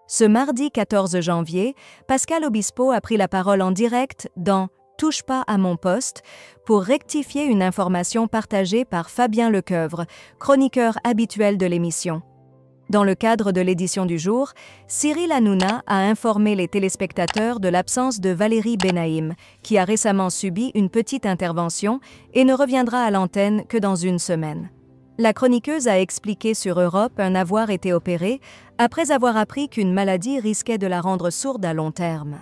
Ce mardi 14 janvier, Pascal Obispo a pris la parole en direct dans « Touche pas à mon poste » pour rectifier une information partagée par Fabien Lecoeuvre, chroniqueur habituel de l'émission. Dans le cadre de l'édition du jour, Cyril Hanouna a informé les téléspectateurs de l'absence de Valérie Benaïm, qui a récemment subi une petite intervention et ne reviendra à l'antenne que dans une semaine. La chroniqueuse a expliqué sur Europe avoir été opérée après avoir appris qu'une maladie risquait de la rendre sourde à long terme.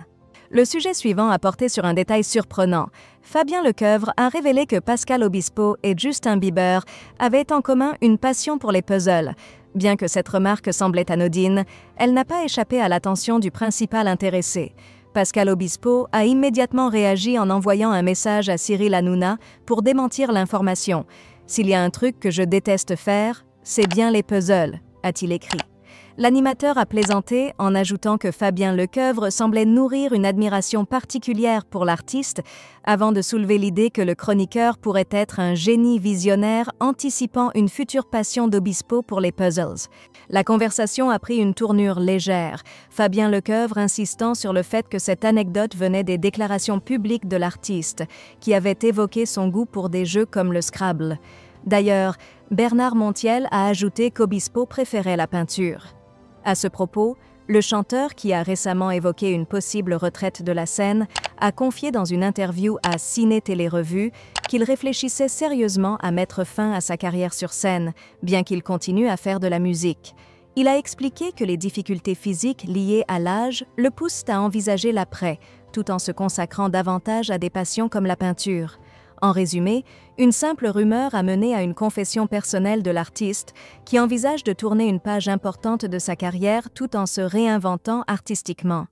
Le sujet suivant a porté sur un détail surprenant. Fabien Lecoeuvre a révélé que Pascal Obispo et Justin Bieber avaient en commun une passion pour les puzzles. Bien que cette remarque semblait anodine, elle n'a pas échappé à l'attention du principal intéressé. Pascal Obispo a immédiatement réagi en envoyant un message à Cyril Hanouna pour démentir l'information. « S'il y a un truc que je déteste faire, c'est bien les puzzles », a-t-il écrit. L'animateur a plaisanté en ajoutant que Fabien Lecoeuvre semblait nourrir une admiration particulière pour l'artiste avant de soulever l'idée que le chroniqueur pourrait être un génie visionnaire anticipant une future passion d'Obispo pour les puzzles. La conversation a pris une tournure légère, Fabien Lecoeuvre insistant sur le fait que cette anecdote venait des déclarations publiques de l'artiste, qui avait évoqué son goût pour des jeux comme le Scrabble. D'ailleurs, Bernard Montiel a ajouté qu'Obispo préférait la peinture. À ce propos, le chanteur, qui a récemment évoqué une possible retraite de la scène, a confié dans une interview à Ciné Télé Revue qu'il réfléchissait sérieusement à mettre fin à sa carrière sur scène, bien qu'il continue à faire de la musique. Il a expliqué que les difficultés physiques liées à l'âge le poussent à envisager l'après, tout en se consacrant davantage à des passions comme la peinture. En résumé, une simple rumeur a mené à une confession personnelle de l'artiste qui envisage de tourner une page importante de sa carrière tout en se réinventant artistiquement.